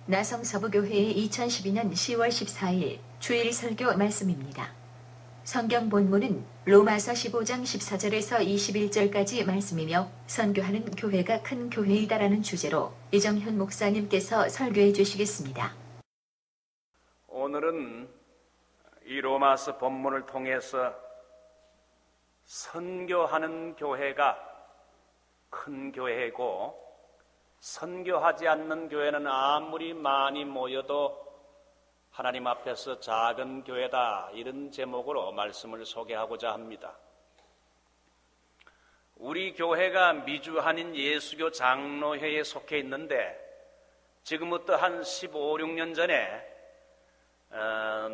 나성서부교회의 2012년 10월 14일 주일 설교 말씀입니다. 성경 본문은 로마서 15장 14절에서 21절까지 말씀이며 선교하는 교회가 큰 교회이다라는 주제로 이정현 목사님께서 설교해 주시겠습니다. 오늘은 이 로마서 본문을 통해서 선교하는 교회가 큰 교회고 선교하지 않는 교회는 아무리 많이 모여도 하나님 앞에서 작은 교회다, 이런 제목으로 말씀을 소개하고자 합니다. 우리 교회가 미주 한인 예수교 장로회에 속해 있는데 지금부터 한 15, 16년 전에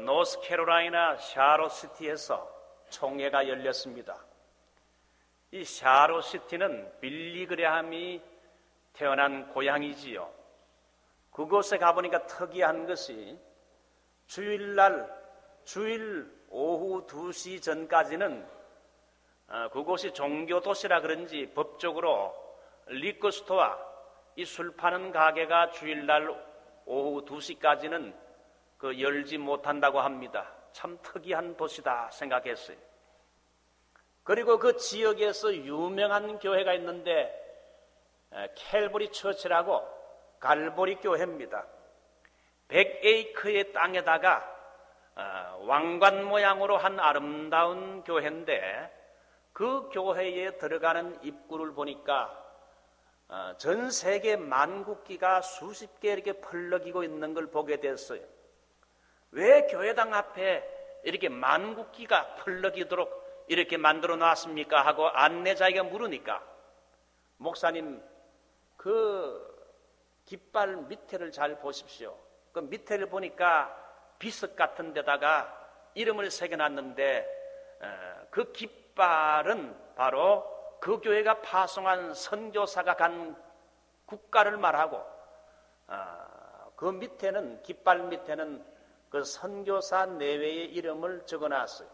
노스캐롤라이나 샤롯시티에서 총회가 열렸습니다. 이 샤롯시티는 빌리 그레함이 태어난 고향이지요. 그곳에 가보니까 특이한 것이 주일 오후 2시 전까지는 그곳이 종교도시라 그런지 법적으로 리커스토어, 이 술 파는 가게가 주일날 오후 2시까지는 열지 못한다고 합니다. 참 특이한 도시다 생각했어요. 그리고 그 지역에서 유명한 교회가 있는데 캘버리 처치라고 갈보리 교회입니다. 100에이크의 땅에다가 왕관 모양으로 한 아름다운 교회인데 그 교회에 들어가는 입구를 보니까 전 세계 만국기가 수십 개 이렇게 펄럭이고 있는 걸 보게 됐어요. 왜 교회당 앞에 이렇게 만국기가 펄럭이도록 이렇게 만들어 놨습니까? 하고 안내자에게 물으니까, 목사님, 그 깃발 밑에를 잘 보십시오. 그 밑에를 보니까 비석 같은 데다가 이름을 새겨놨는데 그 깃발은 바로 그 교회가 파송한 선교사가 간 국가를 말하고 그 밑에는, 깃발 밑에는 그 선교사 내외의 이름을 적어놨어요.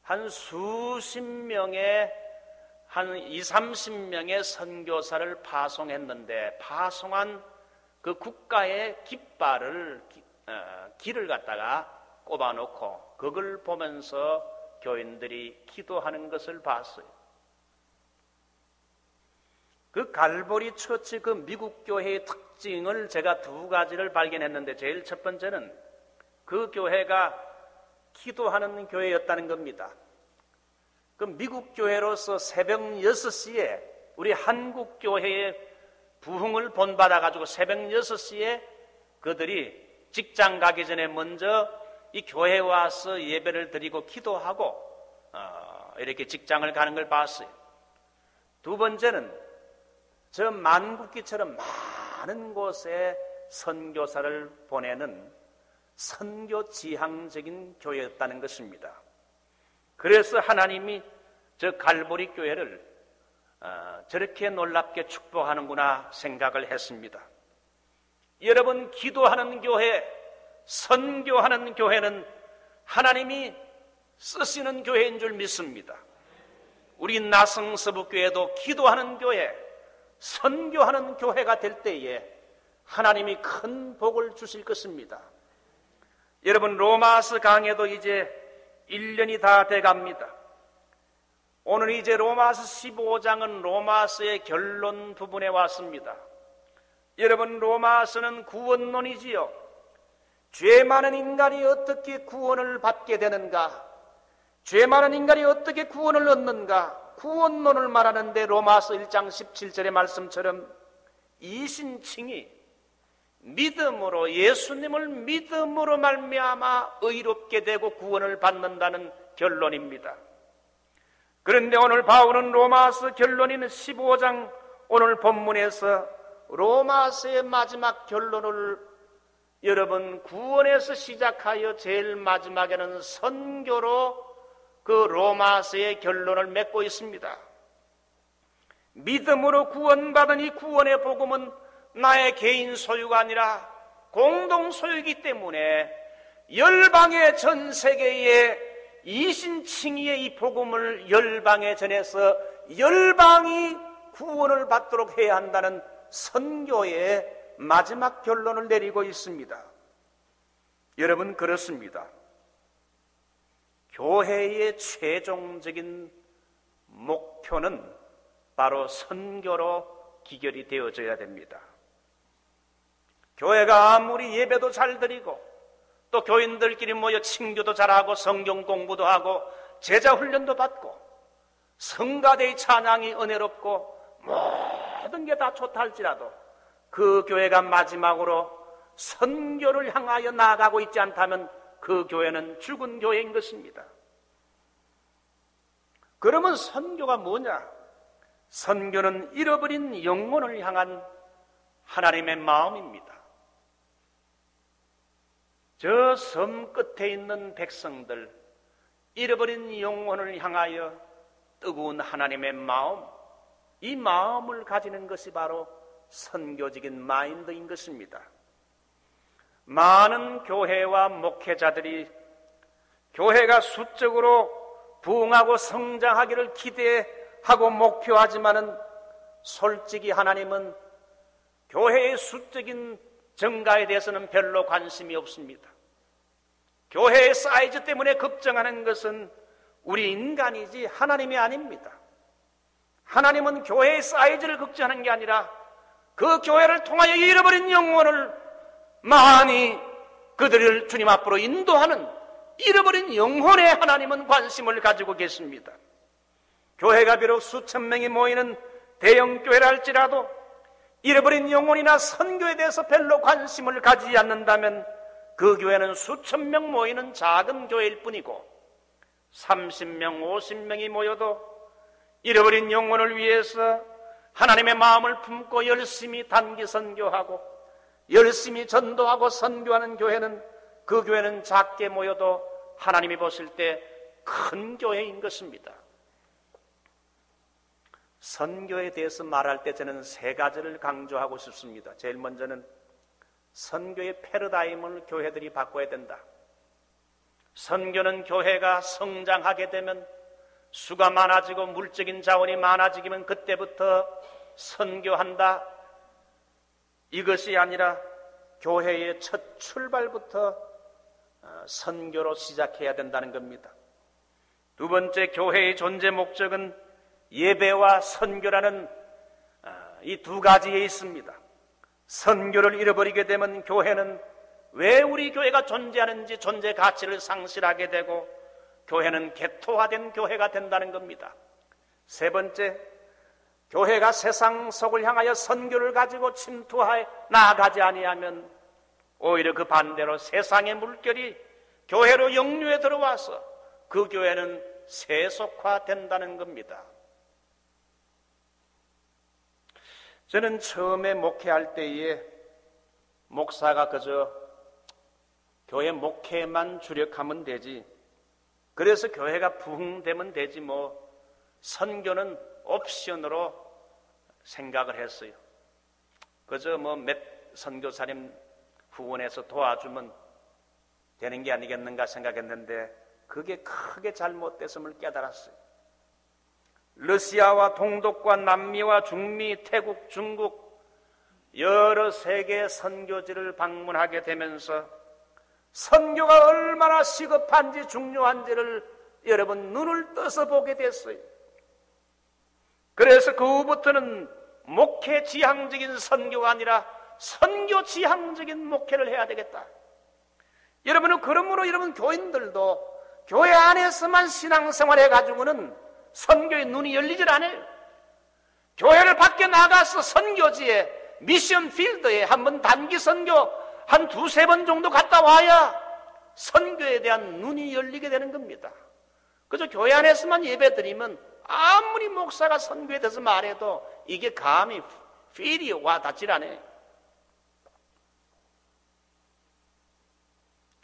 한 수십 명의, 한 20, 30명의 선교사를 파송했는데 파송한 그 국가의 깃발을, 길을 갖다가 꼽아놓고 그걸 보면서 교인들이 기도하는 것을 봤어요. 그 갈보리 처치, 그 미국 교회의 특징을 제가 두 가지를 발견했는데, 제일 첫 번째는 그 교회가 기도하는 교회였다는 겁니다. 그 미국 교회로서 새벽 6시에 우리 한국 교회의 부흥을 본받아가지고 새벽 6시에 그들이 직장 가기 전에 먼저 이 교회에 와서 예배를 드리고 기도하고 이렇게 직장을 가는 걸 봤어요. 두 번째는 저 만국기처럼 많은 곳에 선교사를 보내는 선교 지향적인 교회였다는 것입니다. 그래서 하나님이 저 갈보리 교회를 저렇게 놀랍게 축복하는구나 생각을 했습니다. 여러분, 기도하는 교회, 선교하는 교회는 하나님이 쓰시는 교회인 줄 믿습니다. 우리 나성서부교회도 기도하는 교회, 선교하는 교회가 될 때에 하나님이 큰 복을 주실 것입니다. 여러분, 로마서 강해도 이제 1년이 다 돼갑니다. 오늘 이제 로마서 15장은 로마서의 결론 부분에 왔습니다. 여러분, 로마서는 구원론이지요. 죄 많은 인간이 어떻게 구원을 받게 되는가, 죄 많은 인간이 어떻게 구원을 얻는가, 구원론을 말하는데 로마서 1장 17절의 말씀처럼 이신칭이 믿음으로, 예수님을 믿음으로 말미암아 의롭게 되고 구원을 받는다는 결론입니다. 그런데 오늘 바울은 로마서 결론인 15장 오늘 본문에서 로마서의 마지막 결론을, 여러분, 구원에서 시작하여 제일 마지막에는 선교로 그 로마서의 결론을 맺고 있습니다. 믿음으로 구원받은 이 구원의 복음은 나의 개인 소유가 아니라 공동 소유이기 때문에 열방의 전 세계에 이신칭의의 이 복음을 열방에 전해서 열방이 구원을 받도록 해야 한다는 선교의 마지막 결론을 내리고 있습니다. 여러분, 그렇습니다. 교회의 최종적인 목표는 바로 선교로 기결이 되어져야 됩니다. 교회가 아무리 예배도 잘 드리고 또 교인들끼리 모여 친교도 잘하고 성경 공부도 하고 제자 훈련도 받고 성가대의 찬양이 은혜롭고 모든 게 다 좋다 할지라도 그 교회가 마지막으로 선교를 향하여 나아가고 있지 않다면 그 교회는 죽은 교회인 것입니다. 그러면 선교가 뭐냐? 선교는 잃어버린 영혼을 향한 하나님의 마음입니다. 저 섬 끝에 있는 백성들, 잃어버린 영혼을 향하여 뜨거운 하나님의 마음, 이 마음을 가지는 것이 바로 선교적인 마인드인 것입니다. 많은 교회와 목회자들이 교회가 수적으로 부흥하고 성장하기를 기대하고 목표하지만은 솔직히 하나님은 교회의 수적인 증가에 대해서는 별로 관심이 없습니다. 교회의 사이즈 때문에 걱정하는 것은 우리 인간이지 하나님이 아닙니다. 하나님은 교회의 사이즈를 걱정하는 게 아니라 그 교회를 통하여 잃어버린 영혼을 많이 그들을 주님 앞으로 인도하는 잃어버린 영혼에 하나님은 관심을 가지고 계십니다. 교회가 비록 수천 명이 모이는 대형 교회라 할지라도 잃어버린 영혼이나 선교에 대해서 별로 관심을 가지지 않는다면 그 교회는 수천 명 모이는 작은 교회일 뿐이고 30명, 50명이 모여도 잃어버린 영혼을 위해서 하나님의 마음을 품고 열심히 단기 선교하고 열심히 전도하고 선교하는 교회는 그 교회는 작게 모여도 하나님이 보실 때 큰 교회인 것입니다. 선교에 대해서 말할 때 저는 세 가지를 강조하고 싶습니다. 제일 먼저는 선교의 패러다임을 교회들이 바꿔야 된다. 선교는 교회가 성장하게 되면 수가 많아지고 물적인 자원이 많아지면 그때부터 선교한다. 이것이 아니라 교회의 첫 출발부터 선교로 시작해야 된다는 겁니다. 두 번째, 교회의 존재 목적은 예배와 선교라는 이 두 가지에 있습니다. 선교를 잃어버리게 되면 교회는 왜 우리 교회가 존재하는지 존재 가치를 상실하게 되고 교회는 개토화된 교회가 된다는 겁니다. 세 번째, 교회가 세상 속을 향하여 선교를 가지고 침투하여 나아가지 아니하면 오히려 그 반대로 세상의 물결이 교회로 역류해 들어와서 그 교회는 세속화된다는 겁니다. 저는 처음에 목회할 때에 목사가 그저 교회 목회만 주력하면 되지, 그래서 교회가 부흥되면 되지 뭐 선교는 옵션으로 생각을 했어요. 그저 뭐 몇 선교사님 후원해서 도와주면 되는 게 아니겠는가 생각했는데 그게 크게 잘못됐음을 깨달았어요. 러시아와 동독과 남미와 중미, 태국, 중국 여러 세계 선교지를 방문하게 되면서 선교가 얼마나 시급한지 중요한지를 여러분 눈을 떠서 보게 됐어요. 그래서 그 후부터는 목회 지향적인 선교가 아니라 선교 지향적인 목회를 해야 되겠다. 여러분은 그러므로 여러분 교인들도 교회 안에서만 신앙생활 해가지고는 선교의 눈이 열리질 않아요. 교회를 밖에 나가서 선교지에 미션 필드에 한번 단기 선교 한 두세 번 정도 갔다 와야 선교에 대한 눈이 열리게 되는 겁니다. 그저 교회 안에서만 예배드리면 아무리 목사가 선교에 대해서 말해도 이게 감히 필이 와 닿질 않아요.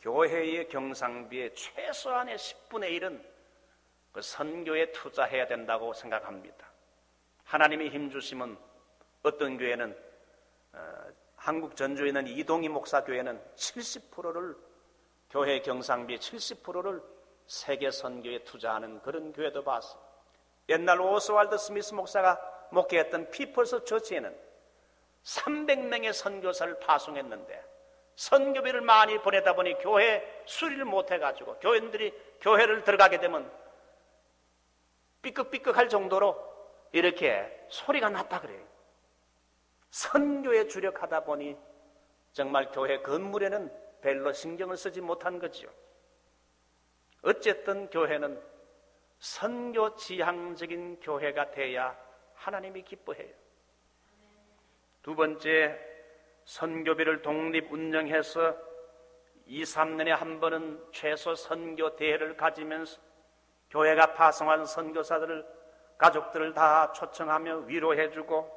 교회의 경상비의 최소한의 10분의 1은 그 선교에 투자해야 된다고 생각합니다. 하나님이 힘주시면 어떤 교회는 한국 전주에 있는 이동희 목사 교회는 70%를 교회 경상비의 70%를 세계 선교에 투자하는 그런 교회도 봤어요. 옛날 오스왈드 스미스 목사가 목회했던 피플스 처치에는 300명의 선교사를 파송했는데 선교비를 많이 보내다 보니 교회 수리를 못해가지고 교인들이 교회를 들어가게 되면 삐걱삐걱할 정도로 이렇게 소리가 났다 그래요. 선교에 주력하다 보니 정말 교회 건물에는 별로 신경을 쓰지 못한 거죠. 어쨌든 교회는 선교 지향적인 교회가 돼야 하나님이 기뻐해요. 두 번째, 선교비를 독립 운영해서 2, 3년에 한 번은 최소 선교 대회를 가지면서 교회가 파송한 선교사들을 가족들을 다 초청하며 위로해주고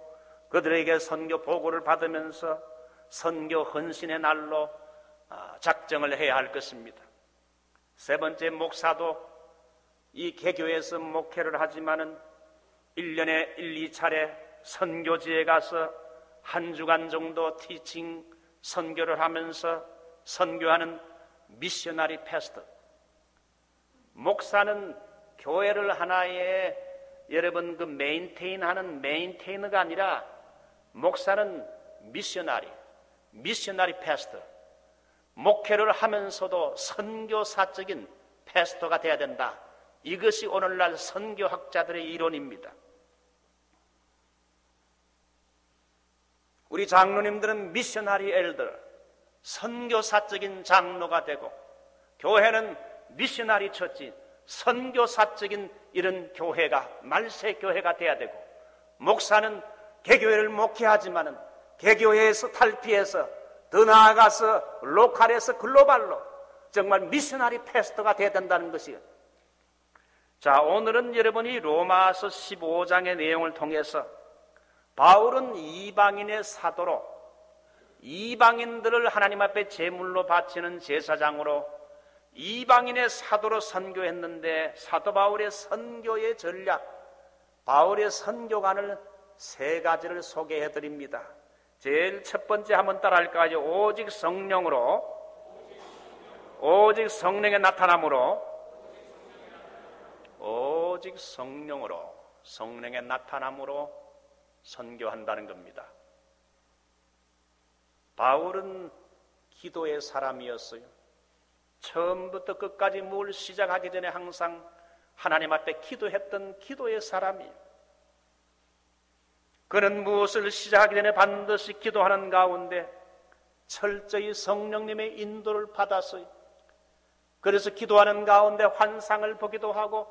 그들에게 선교 보고를 받으면서 선교 헌신의 날로 작정을 해야 할 것입니다. 세 번째, 목사도 이 개교에서 목회를 하지만은 1년에 1, 2차례 선교지에 가서 한 주간 정도 티칭 선교를 하면서 선교하는 미셔너리 패스터. 목사는 교회를 하나의 여러분 그 메인테인하는 메인테이너가 아니라 목사는 미셔너리 패스터. 목회를 하면서도 선교사적인 패스터가 돼야 된다. 이것이 오늘날 선교학자들의 이론입니다. 우리 장로님들은 미셔너리 엘더, 선교사적인 장로가 되고, 교회는 미셔너리 처치, 선교사적인 이런 교회가, 말세 교회가 돼야 되고, 목사는 개교회를 목회하지만은 개교회에서 탈피해서 더 나아가서 로컬에서 글로벌로 정말 미셔너리 패스터가 돼야 된다는 것이에요. 자, 오늘은 여러분이 로마서 15장의 내용을 통해서 바울은 이방인의 사도로 이방인들을 하나님 앞에 제물로 바치는 제사장으로 이방인의 사도로 선교했는데 사도 바울의 선교의 전략, 바울의 선교관을 세 가지를 소개해 드립니다. 제일 첫 번째 한번 따라할까요? 오직 성령으로, 오직 성령의 나타남으로, 오직 성령으로, 성령의 나타남으로 선교한다는 겁니다. 바울은 기도의 사람이었어요. 처음부터 끝까지 뭘 시작하기 전에 항상 하나님 앞에 기도했던 기도의 사람이에요. 그는 무엇을 시작하기 전에 반드시 기도하는 가운데 철저히 성령님의 인도를 받았어요. 그래서 기도하는 가운데 환상을 보기도 하고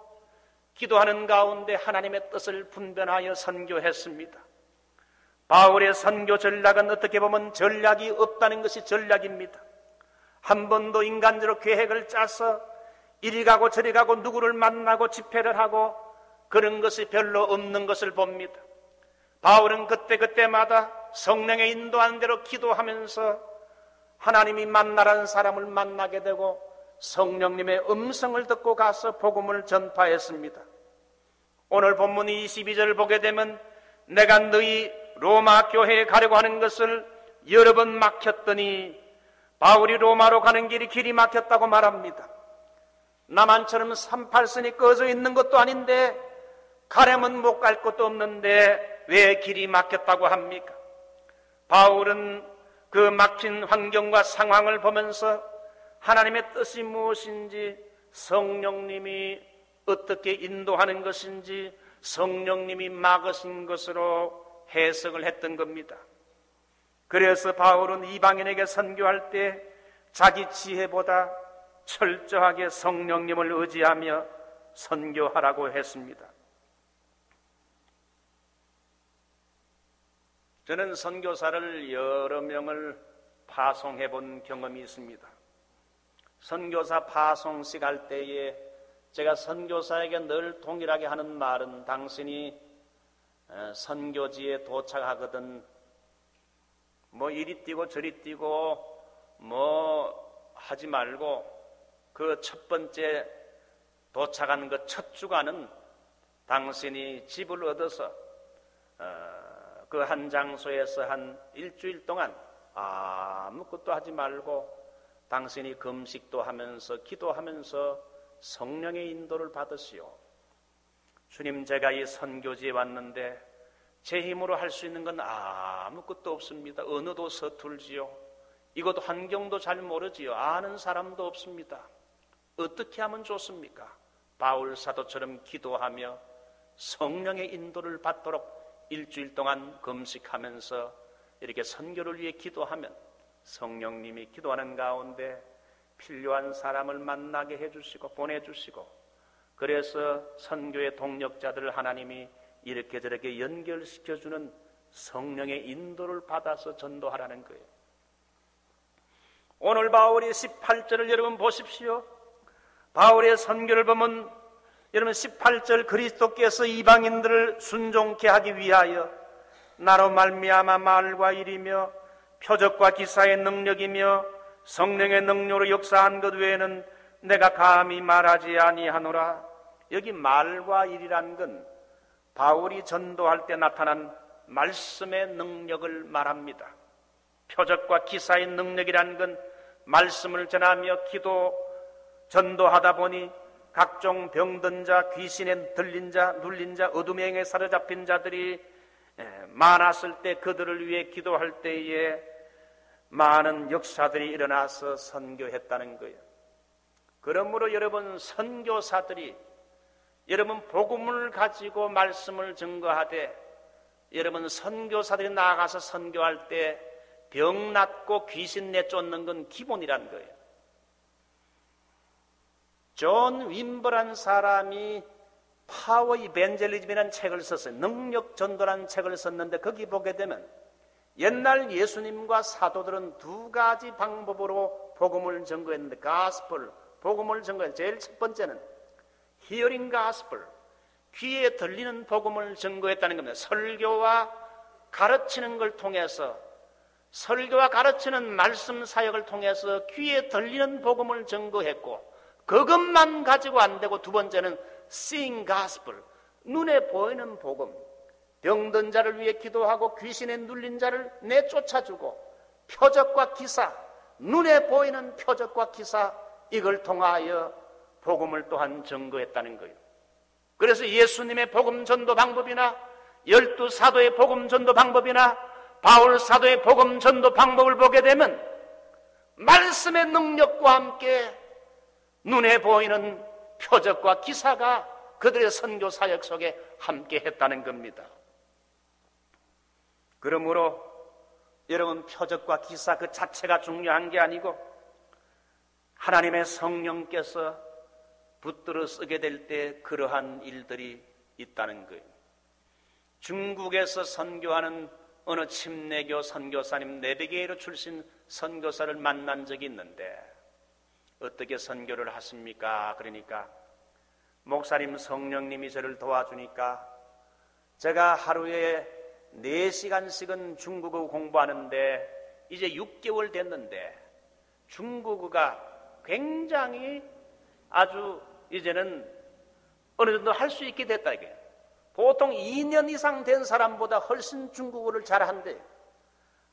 기도하는 가운데 하나님의 뜻을 분별하여 선교했습니다. 바울의 선교 전략은 어떻게 보면 전략이 없다는 것이 전략입니다. 한 번도 인간적으로 계획을 짜서 이리 가고 저리 가고 누구를 만나고 집회를 하고 그런 것이 별로 없는 것을 봅니다. 바울은 그때그때마다 성령의 인도하는 대로 기도하면서 하나님이 만나라는 사람을 만나게 되고 성령님의 음성을 듣고 가서 복음을 전파했습니다. 오늘 본문 22절을 보게 되면 내가 너희 로마 교회에 가려고 하는 것을 여러 번 막혔더니 바울이 로마로 가는 길이 막혔다고 말합니다. 남한처럼 38선이 꺼져 있는 것도 아닌데 가려면 못 갈 것도 없는데 왜 길이 막혔다고 합니까? 바울은 그 막힌 환경과 상황을 보면서 하나님의 뜻이 무엇인지, 성령님이 어떻게 인도하는 것인지, 성령님이 막으신 것으로 해석을 했던 겁니다. 그래서 바울은 이방인에게 선교할 때 자기 지혜보다 철저하게 성령님을 의지하며 선교하라고 했습니다. 저는 선교사를 여러 명을 파송해 본 경험이 있습니다. 선교사 파송식 할 때에 제가 선교사에게 늘 동일하게 하는 말은 당신이 선교지에 도착하거든 뭐 이리 뛰고 저리 뛰고 뭐 하지 말고 그 첫 번째 도착한 그 첫 주간은 당신이 집을 얻어서 그 한 장소에서 한 일주일 동안 아무것도 하지 말고 당신이 금식도 하면서 기도하면서 성령의 인도를 받으시오. 주님, 제가 이 선교지에 왔는데 제 힘으로 할 수 있는 건 아무것도 없습니다. 언어도 서툴지요. 이것도 환경도 잘 모르지요. 아는 사람도 없습니다. 어떻게 하면 좋습니까? 바울 사도처럼 기도하며 성령의 인도를 받도록 일주일 동안 금식하면서 이렇게 선교를 위해 기도하면 성령님이 기도하는 가운데 필요한 사람을 만나게 해주시고 보내주시고, 그래서 선교의 동력자들을 하나님이 이렇게 저렇게 연결시켜주는 성령의 인도를 받아서 전도하라는 거예요. 오늘 바울이 18절을 여러분 보십시오. 바울의 선교를 보면 여러분 18절, 그리스도께서 이방인들을 순종케 하기 위하여 나로 말미암아 말과 일이며 표적과 기사의 능력이며 성령의 능력으로 역사한 것 외에는 내가 감히 말하지 아니하노라. 여기 말과 일이란 건 바울이 전도할 때 나타난 말씀의 능력을 말합니다. 표적과 기사의 능력이란 건 말씀을 전하며 기도 전도하다 보니 각종 병든 자, 귀신에 들린 자, 눌린 자, 어둠의 영에 사로잡힌 자들이 많았을 때 그들을 위해 기도할 때에 많은 역사들이 일어나서 선교했다는 거예요. 그러므로 여러분 선교사들이 여러분 복음을 가지고 말씀을 증거하되, 여러분 선교사들이 나아가서 선교할 때 병 낫고 귀신 내쫓는 건 기본이라는 거예요. 존 윈버라는 사람이 파워 이벤젤리즘이라는 책을 썼어요. 능력 전도라는 책을 썼는데 거기 보게 되면 옛날 예수님과 사도들은 두 가지 방법으로 복음을 전거했는데, 가스펠, 복음을 전거했는데 제일 첫 번째는 히어링 가스펠, 귀에 들리는 복음을 전거했다는 겁니다. 설교와 가르치는 걸 통해서, 설교와 가르치는 말씀 사역을 통해서 귀에 들리는 복음을 전거했고, 그것만 가지고 안 되고 두 번째는 seeing gospel, 눈에 보이는 복음, 병든 자를 위해 기도하고 귀신에 눌린 자를 내쫓아주고, 표적과 기사, 눈에 보이는 표적과 기사, 이걸 통하여 복음을 또한 전거했다는 거예요. 그래서 예수님의 복음 전도 방법이나 12사도의 복음 전도 방법이나 바울 사도의 복음 전도 방법을 보게 되면 말씀의 능력과 함께 눈에 보이는 표적과 기사가 그들의 선교 사역 속에 함께 했다는 겁니다. 그러므로 여러분 표적과 기사 그 자체가 중요한 게 아니고 하나님의 성령께서 붙들어 쓰게 될 때 그러한 일들이 있다는 거예요. 중국에서 선교하는 어느 침례교 선교사님, 네비게이로 출신 선교사를 만난 적이 있는데 어떻게 선교를 하십니까? 그러니까 목사님, 성령님이 저를 도와주니까 제가 하루에 4시간씩은 중국어 공부하는데 이제 6개월 됐는데 중국어가 굉장히 아주 이제는 어느 정도 할 수 있게 됐다 이게. 보통 2년 이상 된 사람보다 훨씬 중국어를 잘한대요.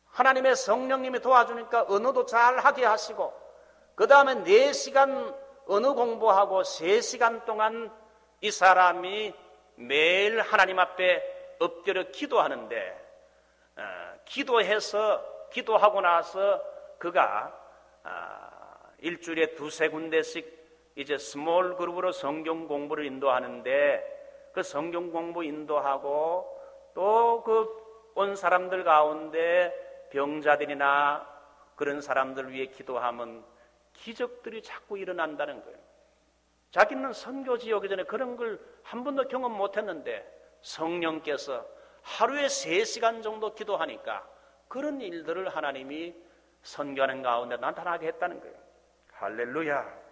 하나님의 성령님이 도와주니까 언어도 잘하게 하시고, 그 다음에 4시간 언어 공부하고 3시간 동안 이 사람이 매일 하나님 앞에 엎드려 기도하는데, 기도하고 나서 그가 일주일에 2-3군데씩 이제 스몰 그룹으로 성경 공부를 인도하는데, 그 성경 공부 인도하고 또 그 온 사람들 가운데 병자들이나 그런 사람들 위해 기도하면 기적들이 자꾸 일어난다는 거예요. 자기는 선교지 오기 전에 그런 걸 한 번도 경험 못했는데 성령께서 하루에 3시간 정도 기도하니까 그런 일들을 하나님이 선교하는 가운데 나타나게 했다는 거예요. 할렐루야.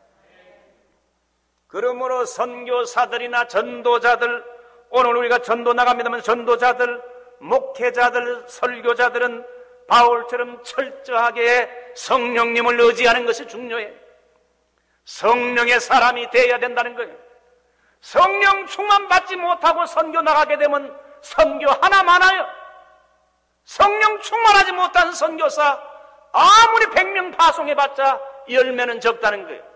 그러므로 선교사들이나 전도자들, 오늘 우리가 전도 나갑니다만 전도자들, 목회자들, 설교자들은 바울처럼 철저하게 성령님을 의지하는 것이 중요해요. 성령의 사람이 되어야 된다는 거예요. 성령 충만 받지 못하고 선교 나가게 되면 선교 하나 많아요. 성령 충만하지 못한 선교사 아무리 100명 파송해봤자 열매는 적다는 거예요.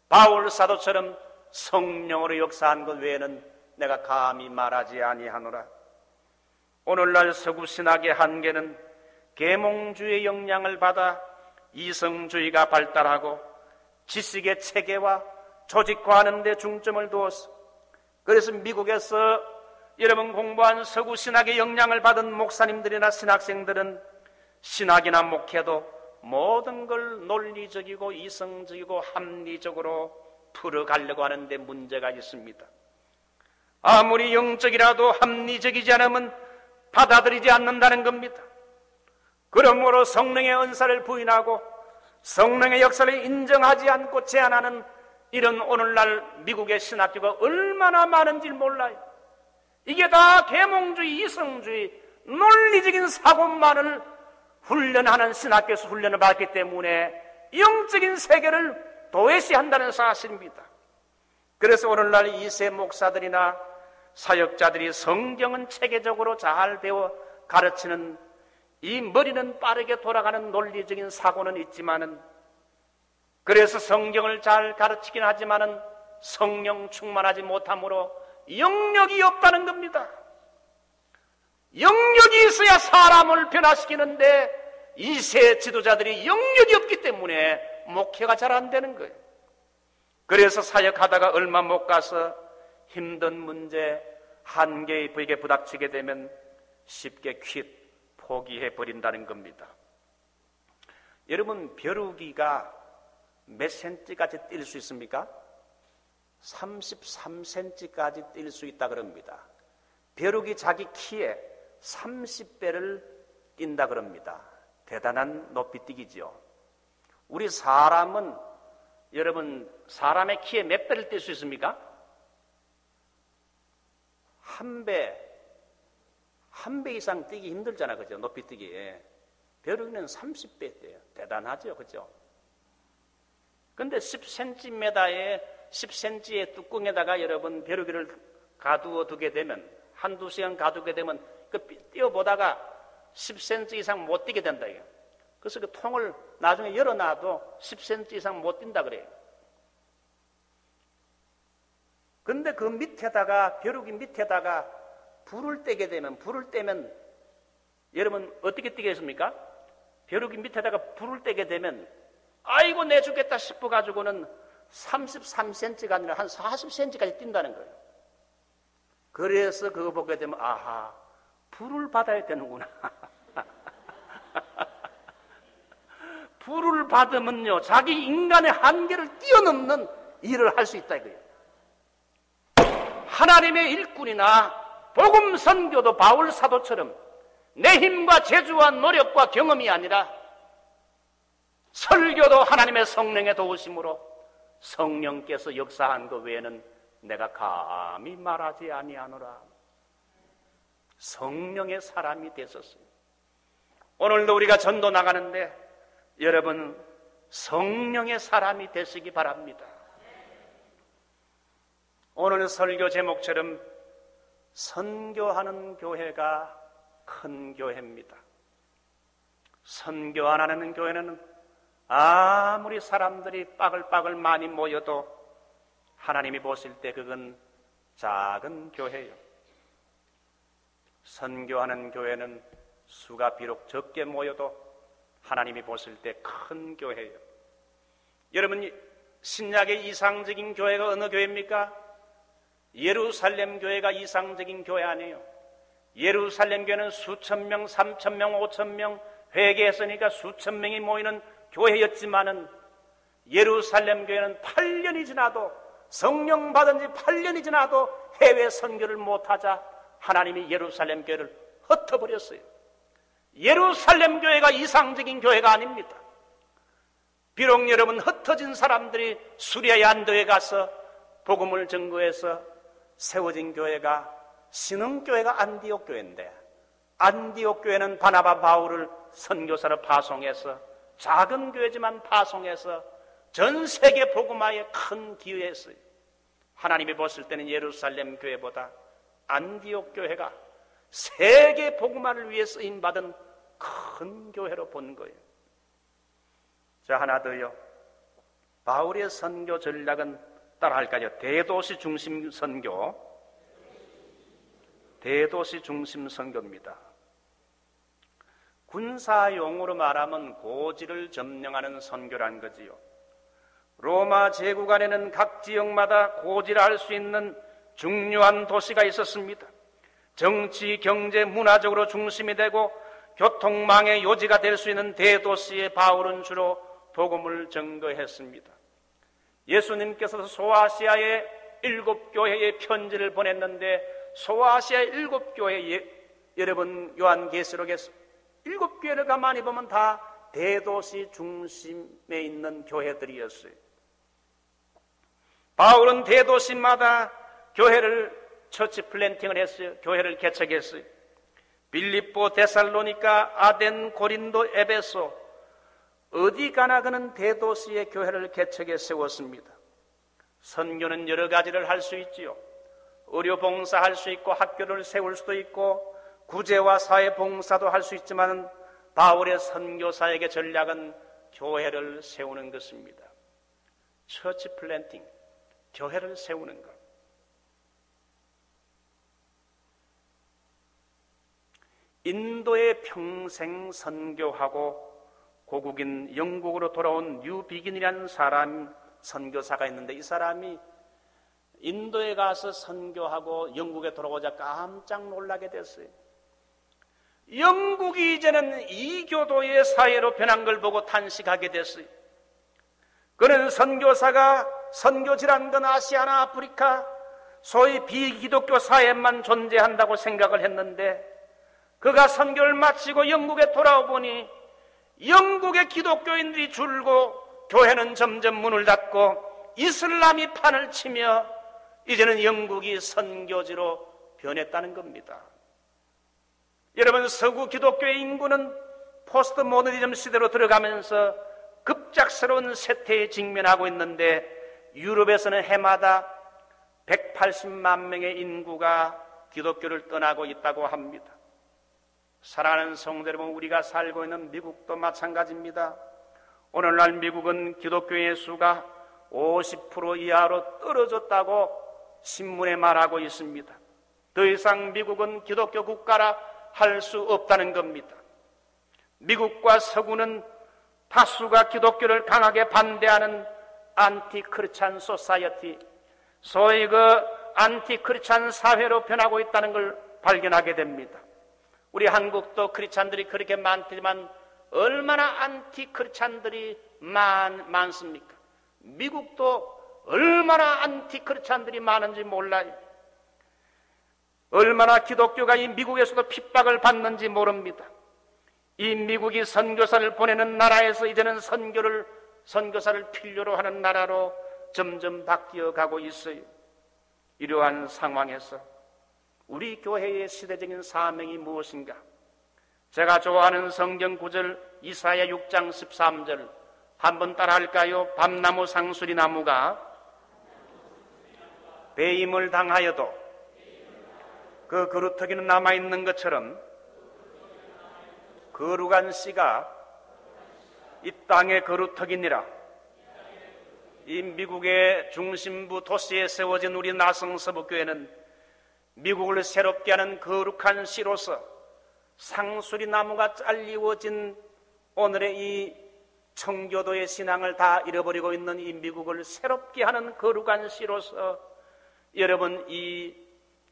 바울 사도처럼 성령으로 역사한 것 외에는 내가 감히 말하지 아니하노라. 오늘날 서구 신학의 한계는 계몽주의 영향을 받아 이성주의가 발달하고 지식의 체계와 조직화하는 데 중점을 두었어. 그래서 미국에서 여러분 공부한 서구 신학의 영향을 받은 목사님들이나 신학생들은 신학이나 목회도 모든 걸 논리적이고 이성적이고 합리적으로 풀어가려고 하는데 문제가 있습니다. 아무리 영적이라도 합리적이지 않으면 받아들이지 않는다는 겁니다. 그러므로 성령의 은사를 부인하고 성령의 역사를 인정하지 않고 제한하는 이런 오늘날 미국의 신학교가 얼마나 많은지 몰라요. 이게 다 계몽주의, 이성주의, 논리적인 사고만을 훈련하는 신학교에서 훈련을 받기 때문에 영적인 세계를 도외시한다는 사실입니다. 그래서 오늘날 2세 목사들이나 사역자들이 성경은 체계적으로 잘 배워 가르치는 이 머리는 빠르게 돌아가는 논리적인 사고는 있지만은, 그래서 성경을 잘 가르치긴 하지만은 성령 충만하지 못함으로 영역이 없다는 겁니다. 영역이 있어야 사람을 변화시키는데 2세 지도자들이 영역이 없기 때문에 목회가 잘 안 되는 거예요. 그래서 사역하다가 얼마 못 가서 힘든 문제, 한계에 부닥치게 되면 쉽게 포기해 버린다는 겁니다. 여러분, 벼루기가 몇 센치까지 뛸 수 있습니까? 33cm까지 뛸 수 있다 그럽니다. 벼룩이 자기 키에 30배를 뛴다 그럽니다. 대단한 높이뛰기죠. 우리 사람은, 여러분, 사람의 키에 몇 배를 뛸 수 있습니까? 한 배 이상 뛰기 힘들잖아, 그죠? 높이뛰기. 벼룩이는 30배 뛰어요. 대단하죠, 그죠? 근데 10cm의 뚜껑에다가 여러분 벼룩이를 가두어 두게 되면, 한두 시간 가두게 되면 그 뛰어보다가 10cm 이상 못 뛰게 된다. 그래서 그 통을 나중에 열어놔도 10cm 이상 못 뛴다 그래요. 근데 그 밑에다가, 벼룩이 밑에다가 불을 떼면 여러분 어떻게 뛰겠습니까? 벼룩이 밑에다가 불을 떼게 되면 아이고 내 죽겠다 싶어가지고는 33cm가 아니라 한 40cm까지 뛴다는 거예요. 그래서 그거 보게 되면 아하, 불을 받아야 되는구나. 불을 받으면요 자기 인간의 한계를 뛰어넘는 일을 할 수 있다 이거예요. 하나님의 일꾼이나 복음 선교도 바울 사도처럼 내 힘과 재주와 노력과 경험이 아니라 설교도 하나님의 성령의 도우심으로 성령께서 역사한 것 외에는 내가 감히 말하지 아니하노라. 성령의 사람이 됐었어요. 오늘도 우리가 전도 나가는데 여러분 성령의 사람이 되시기 바랍니다. 오늘 설교 제목처럼 선교하는 교회가 큰 교회입니다. 선교 안 하는 교회는 아무리 사람들이 빠글빠글 많이 모여도 하나님이 보실 때 그건 작은 교회예요. 선교하는 교회는 수가 비록 적게 모여도 하나님이 보실 때 큰 교회예요. 여러분, 신약의 이상적인 교회가 어느 교회입니까? 예루살렘 교회가 이상적인 교회 아니에요. 예루살렘 교회는 수천 명, 3천 명, 5천 명 회개했으니까 수천 명이 모이는 교회였지만은 예루살렘 교회는 8년이 지나도, 성령 받은 지 8년이 지나도 해외 선교를 못하자 하나님이 예루살렘 교회를 흩어버렸어요. 예루살렘 교회가 이상적인 교회가 아닙니다. 비록 여러분 흩어진 사람들이 수리아 얀도에 가서 복음을 전거해서 세워진 교회가 신흥교회가 안디옥 교회인데, 안디옥 교회는 바나바 바울을 선교사로 파송해서 작은 교회지만 파송해서 전 세계 복음화에 큰 기여했어요. 하나님이 보실 때는 예루살렘 교회보다 안디옥 교회가 세계 복음화를 위해 쓰임받은 큰 교회로 본 거예요. 자, 하나 더요. 바울의 선교 전략은 따라할까요? 대도시 중심 선교. 대도시 중심 선교입니다. 군사용어로 말하면 고지를 점령하는 선교란 거지요. 로마 제국 안에는 각 지역마다 고지를 할 수 있는 중요한 도시가 있었습니다. 정치, 경제, 문화적으로 중심이 되고 교통망의 요지가 될 수 있는 대도시에 바울은 주로 복음을 전거했습니다. 예수님께서 소아시아의 7교회에 편지를 보냈는데 소아시아의 7교회, 여러분 요한계시록에서 7교회를 가만히 보면 다 대도시 중심에 있는 교회들이었어요. 바울은 대도시마다 교회를 처치 플랜팅을 했어요. 교회를 개척했어요. 빌립보, 데살로니가, 아덴, 고린도, 에베소, 어디 가나 그는 대도시의 교회를 개척해 세웠습니다. 선교는 여러 가지를 할 수 있지요. 의료 봉사할 수 있고 학교를 세울 수도 있고 구제와 사회 봉사도 할 수 있지만 바울의 선교사에게 전략은 교회를 세우는 것입니다. 처치 플랜팅, 교회를 세우는 것. 인도에 평생 선교하고 고국인 영국으로 돌아온 뉴비긴이라는 사람 선교사가 있는데 이 사람이 인도에 가서 선교하고 영국에 돌아오자 깜짝 놀라게 됐어요. 영국이 이제는 이교도의 사회로 변한 걸 보고 탄식하게 됐어요. 그는 선교사가 선교지란 건 아시아나 아프리카 소위 비기독교 사회만 존재한다고 생각을 했는데 그가 선교를 마치고 영국에 돌아오보니 영국의 기독교인들이 줄고 교회는 점점 문을 닫고 이슬람이 판을 치며 이제는 영국이 선교지로 변했다는 겁니다. 여러분, 서구 기독교의 인구는 포스트 모더니즘 시대로 들어가면서 급작스러운 쇠퇴에 직면하고 있는데 유럽에서는 해마다 180만 명의 인구가 기독교를 떠나고 있다고 합니다. 사랑하는 성도 여러분, 우리가 살고 있는 미국도 마찬가지입니다. 오늘날 미국은 기독교의 수가 50% 이하로 떨어졌다고 신문에 말하고 있습니다. 더 이상 미국은 기독교 국가라 할 수 없다는 겁니다. 미국과 서구는 다수가 기독교를 강하게 반대하는 안티크리스찬 소사이어티, 소위 안티크리스찬 사회로 변하고 있다는 걸 발견하게 됩니다. 우리 한국도 크리스찬들이 그렇게 많지만 얼마나 안티크리스찬들이 많습니까? 미국도 얼마나 안티크리스찬들이 많은지 몰라요. 얼마나 기독교가 이 미국에서도 핍박을 받는지 모릅니다. 이 미국이 선교사를 보내는 나라에서 이제는 선교사를 필요로 하는 나라로 점점 바뀌어 가고 있어요. 이러한 상황에서 우리 교회의 시대적인 사명이 무엇인가? 제가 좋아하는 성경 구절 이사야 6장 13절 한번 따라할까요? 밤나무 상수리 나무가 배임을 당하여도 그 그루터기는 남아있는 것처럼 거룩한 씨가 이 땅의 그루터기니라. 이 미국의 중심부 도시에 세워진 우리 나성서북교회는 미국을 새롭게 하는 거룩한 씨로서 상수리 나무가 잘리워진 오늘의 이 청교도의 신앙을 다 잃어버리고 있는 이 미국을 새롭게 하는 거룩한 씨로서 여러분, 이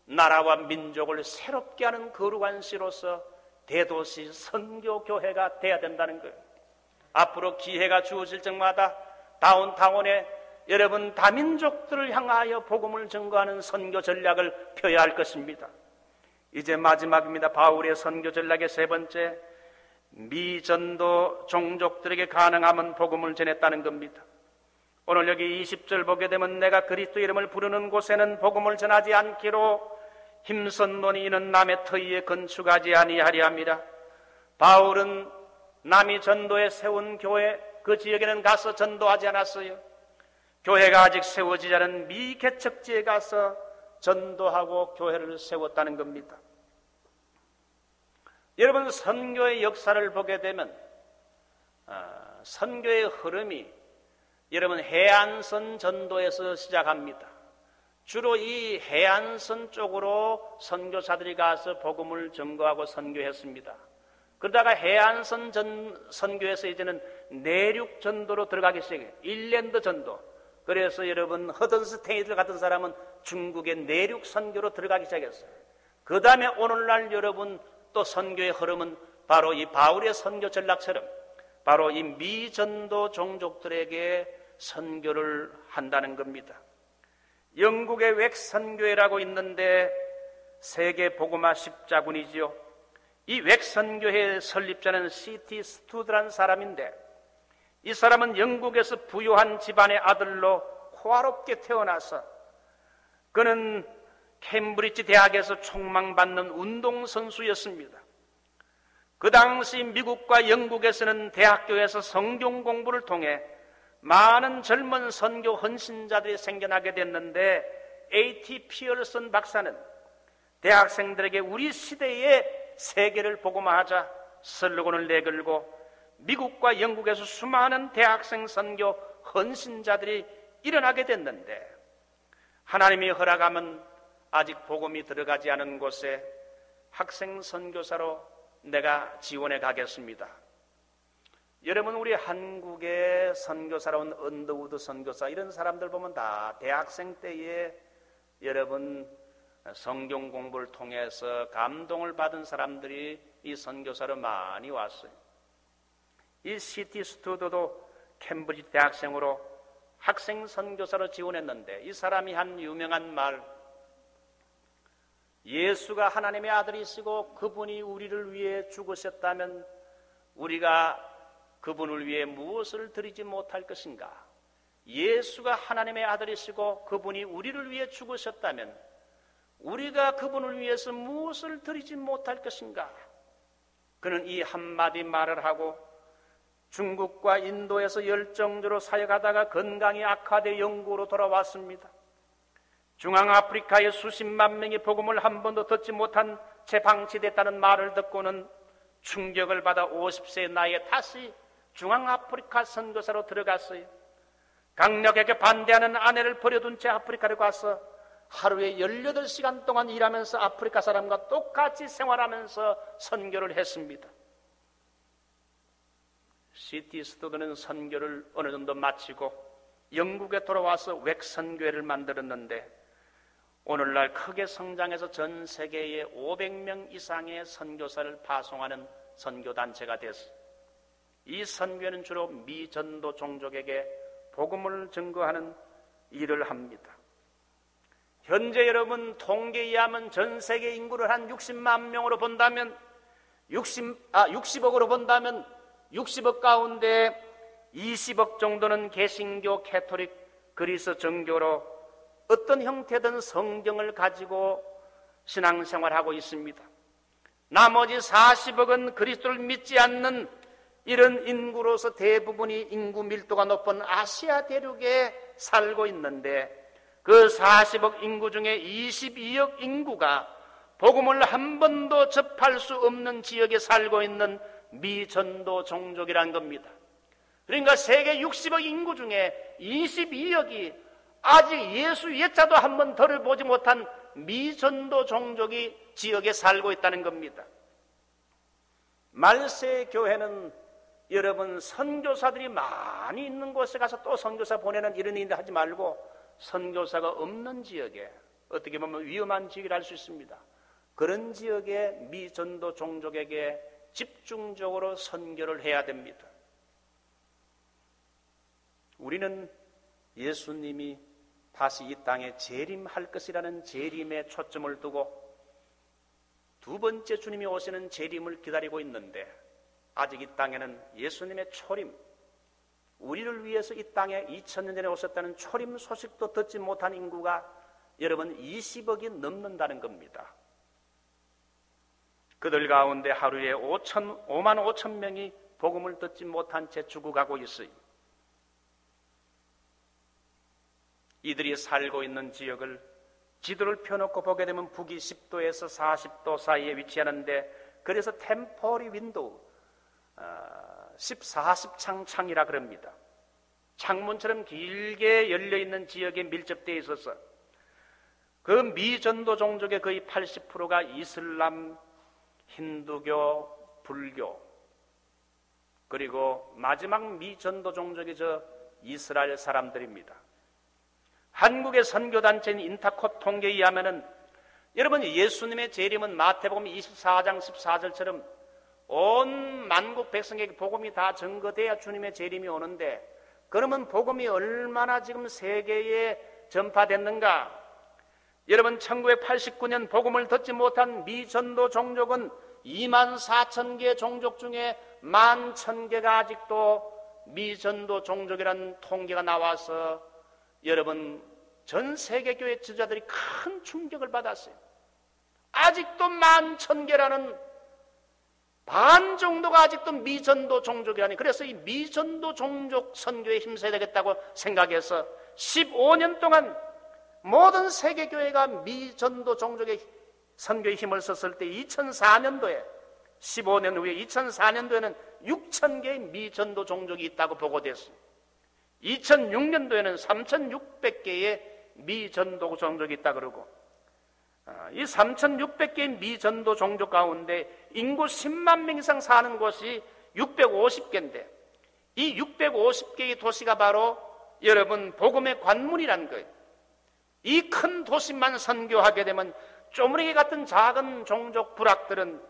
나라와 민족을 새롭게 하는 거룩한 씨로서 대도시 선교교회가 돼야 된다는 거예요. 앞으로 기회가 주어질 적마다 다운타운에 여러분 다민족들을 향하여 복음을 전거하는 선교 전략을 펴야 할 것입니다. 이제 마지막입니다. 바울의 선교 전략의 세 번째, 미전도 종족들에게 가능하면 복음을 전했다는 겁니다. 오늘 여기 20절 보게 되면 내가 그리스도 이름을 부르는 곳에는 복음을 전하지 않기로 힘선노니 이는 남의 터위에 건축하지 아니하리 함이라. 바울은 남이 전도에 세운 교회 그 지역에는 가서 전도하지 않았어요. 교회가 아직 세워지지 않은 미개척지에 가서 전도하고 교회를 세웠다는 겁니다. 여러분, 선교의 역사를 보게 되면 선교의 흐름이 여러분 해안선 전도에서 시작합니다. 주로 이 해안선 쪽으로 선교사들이 가서 복음을 전거하고 선교했습니다. 그러다가 해안선 선교에서 이제는 내륙 전도로 들어가기 시작해요. 인랜드 전도. 그래서 여러분 허든스테이들 같은 사람은 중국의 내륙 선교로 들어가기 시작했어요. 그 다음에 오늘날 여러분 또 선교의 흐름은 바로 이 바울의 선교 전략처럼 바로 이 미전도 종족들에게 선교를 한다는 겁니다. 영국의 웩선교회라고 있는데 세계 복음화 십자군이지요. 이 웩선교회 설립자는 C.T. 스투드라는 사람인데 이 사람은 영국에서 부유한 집안의 아들로 호화롭게 태어나서 그는 캠브리지 대학에서 촉망받는 운동선수였습니다. 그 당시 미국과 영국에서는 대학교에서 성경 공부를 통해 많은 젊은 선교 헌신자들이 생겨나게 됐는데 A.T. 피어슨 박사는 대학생들에게 우리 시대의 세계를 복음화하자 슬로건을 내걸고 미국과 영국에서 수많은 대학생 선교 헌신자들이 일어나게 됐는데 하나님이 허락하면 아직 복음이 들어가지 않은 곳에 학생 선교사로 내가 지원해 가겠습니다. 여러분 우리 한국의 선교사로 온 언더우드 선교사 이런 사람들 보면 다 대학생 때에 여러분 성경 공부를 통해서 감동을 받은 사람들이 이 선교사로 많이 왔어요. 이 C.T. 스튜드도 캠브리지 대학생으로 학생 선교사로 지원했는데 이 사람이 한 유명한 말, 예수가 하나님의 아들이시고 그분이 우리를 위해 죽으셨다면 우리가 그분을 위해 무엇을 드리지 못할 것인가? 예수가 하나님의 아들이시고 그분이 우리를 위해 죽으셨다면 우리가 그분을 위해서 무엇을 드리지 못할 것인가? 그는 이 한마디 말을 하고 중국과 인도에서 열정적으로 사역하다가 건강이 악화돼 영국으로 돌아왔습니다. 중앙아프리카의 수십만 명이 복음을 한 번도 듣지 못한 채 방치됐다는 말을 듣고는 충격을 받아 50세의 나이에 다시 중앙아프리카 선교사로 들어갔어요. 강력하게 반대하는 아내를 버려둔 채 아프리카를 가서 하루에 18시간 동안 일하면서 아프리카 사람과 똑같이 생활하면서 선교를 했습니다. C.T. 스튜드는 선교를 어느 정도 마치고 영국에 돌아와서 웩선교회를 만들었는데 오늘날 크게 성장해서 전 세계에 500명 이상의 선교사를 파송하는 선교단체가 됐습니다. 이 선교회는 주로 미전도 종족에게 복음을 증거하는 일을 합니다. 현재 여러분 통계에 의하면 전 세계 인구를 한 60만 명으로 본다면 60억으로 본다면 60억 가운데 20억 정도는 개신교, 캐토릭, 그리스 정교로 어떤 형태든 성경을 가지고 신앙생활하고 있습니다. 나머지 40억은 그리스도를 믿지 않는 이런 인구로서 대부분이 인구 밀도가 높은 아시아 대륙에 살고 있는데 그 40억 인구 중에 22억 인구가 복음을 한 번도 접할 수 없는 지역에 살고 있는 미전도 종족이라는 겁니다. 그러니까 세계 60억 인구 중에 22억이 아직 예수 예자도 한 번 들어보지 못한 미전도 종족이 지역에 살고 있다는 겁니다. 말세 교회는 여러분 선교사들이 많이 있는 곳에 가서 또 선교사 보내는 이런 일을 하지 말고 선교사가 없는 지역에 어떻게 보면 위험한 지역이라 할 수 있습니다. 그런 지역에 미전도 종족에게 집중적으로 선교를 해야 됩니다. 우리는 예수님이 다시 이 땅에 재림할 것이라는 재림에 초점을 두고 두 번째 주님이 오시는 재림을 기다리고 있는데 아직 이 땅에는 예수님의 초림, 우리를 위해서 이 땅에 2000년 전에 오셨다는 초림 소식도 듣지 못한 인구가 여러분 20억이 넘는다는 겁니다. 그들 가운데 하루에 5만 5천 명이 복음을 듣지 못한 채 죽어가고 있어요. 이들이 살고 있는 지역을 지도를 펴놓고 보게 되면 북위 10도에서 40도 사이에 위치하는데 그래서 템포리 윈도우 14십 창이라 그럽니다. 창문처럼 길게 열려있는 지역에 밀접되어 있어서 그 미전도 종족의 거의 80%가 이슬람, 힌두교, 불교, 그리고 마지막 미전도 종족이 저 이스라엘 사람들입니다. 한국의 선교단체인 인타콥 통계에 의하면은 여러분, 예수님의 재림은 마태복음 24장 14절처럼 온 만국 백성에게 복음이 다 전거돼야 주님의 재림이 오는데, 그러면 복음이 얼마나 지금 세계에 전파됐는가? 여러분, 1989년 복음을 듣지 못한 미전도 종족은 24,000개 종족 중에 11,000개가 아직도 미전도 종족이라는 통계가 나와서 여러분, 전 세계 교회 지도자들이 큰 충격을 받았어요. 아직도 11,000개라는 반 정도가 아직도 미전도 종족이라니. 그래서 이 미전도 종족 선교에 힘써야 되겠다고 생각해서 15년 동안 모든 세계 교회가 미전도 종족의 선교에 힘을 썼을 때 2004년도에 15년 후에 2004년도에는 6,000개의 미전도 종족이 있다고 보고됐습니다. 2006년도에는 3,600개의 미전도 종족이 있다 그러고, 이 3,600개의 미전도 종족 가운데 인구 10만 명 이상 사는 곳이 650개인데, 이 650개의 도시가 바로 여러분 복음의 관문이라는 거예요. 이 큰 도시만 선교하게 되면 쪼무리개 같은 작은 종족 부락들은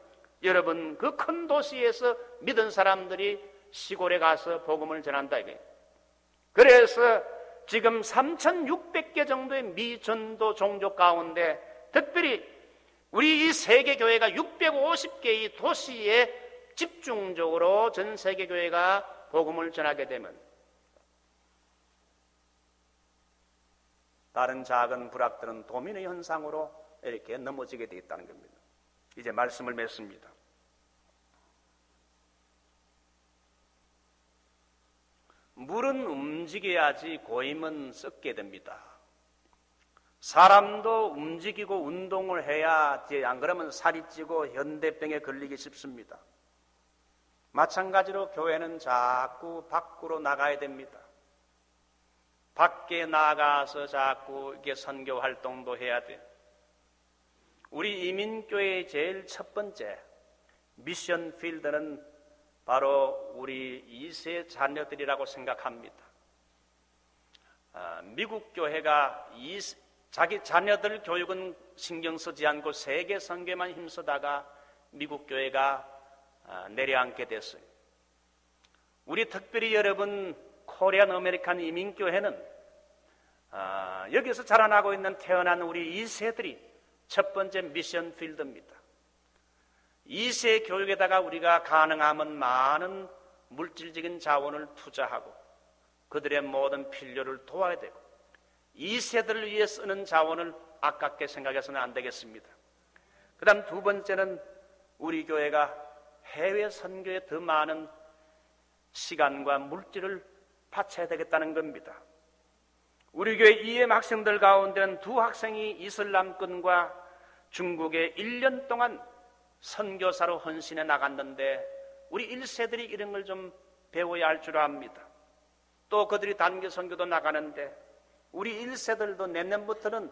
여러분 그 큰 도시에서 믿은 사람들이 시골에 가서 복음을 전한다 이거예요. 그래서 지금 3,600개 정도의 미전도 종족 가운데 특별히 우리 이 세계교회가 650개의 도시에 집중적으로 전 세계교회가 복음을 전하게 되면 다른 작은 부락들은 도민의 현상으로 이렇게 넘어지게 되어 있다는 겁니다. 이제 말씀을 맺습니다. 물은 움직여야지 고임은 썩게 됩니다. 사람도 움직이고 운동을 해야지, 안 그러면 살이 찌고 현대병에 걸리기 쉽습니다. 마찬가지로 교회는 자꾸 밖으로 나가야 됩니다. 밖에 나가서 자꾸 이렇게 선교 활동도 해야 돼요. 우리 이민교회의 제일 첫 번째 미션 필드는 바로 우리 2세 자녀들이라고 생각합니다. 미국 교회가 자기 자녀들 교육은 신경 쓰지 않고 세계 선교에만 힘쓰다가 미국 교회가 내려앉게 됐어요. 우리 특별히 여러분 코리안 아메리칸 이민교회는 여기서 자라나고 있는 태어난 우리 2세들이 첫 번째 미션 필드입니다. 2세 교육에다가 우리가 가능하면 많은 물질적인 자원을 투자하고 그들의 모든 필요를 도와야 되고 2세들을 위해 쓰는 자원을 아깝게 생각해서는 안 되겠습니다. 그 다음 두 번째는 우리 교회가 해외 선교에 더 많은 시간과 물질을 바쳐야 되겠다는 겁니다. 우리 교회 EM 학생들 가운데는 두 학생이 이슬람권과 중국에 1년 동안 선교사로 헌신해 나갔는데 우리 1세들이 이런 걸 좀 배워야 할 줄 압니다. 또 그들이 단기 선교도 나가는데 우리 1세들도 내년부터는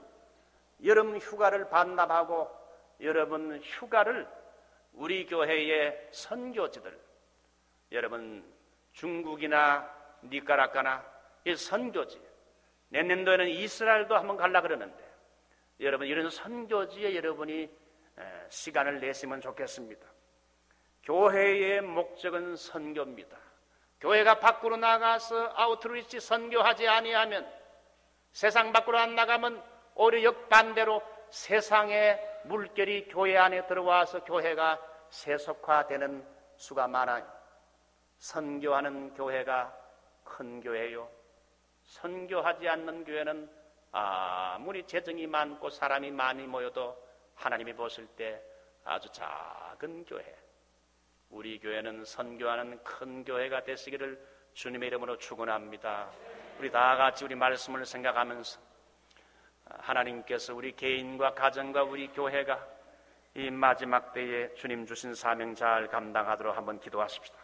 여름 휴가를 반납하고 여러분 휴가를 우리 교회의 선교지들, 여러분 중국이나 니카라과나 이 선교지, 내년도에는 이스라엘도 한번 가려고 그러는데 여러분 이런 선교지에 여러분이 시간을 내시면 좋겠습니다. 교회의 목적은 선교입니다. 교회가 밖으로 나가서 아우트리치 선교하지 아니하면, 세상 밖으로 안 나가면 오히려 역반대로 세상의 물결이 교회 안에 들어와서 교회가 세속화되는 수가 많아요. 선교하는 교회가 큰 교회요, 선교하지 않는 교회는 아무리 재정이 많고 사람이 많이 모여도 하나님이 보실 때 아주 작은 교회, 우리 교회는 선교하는 큰 교회가 되시기를 주님의 이름으로 축원합니다. 우리 다 같이 우리 말씀을 생각하면서 하나님께서 우리 개인과 가정과 우리 교회가 이 마지막 때에 주님 주신 사명 잘 감당하도록 한번 기도하십시다.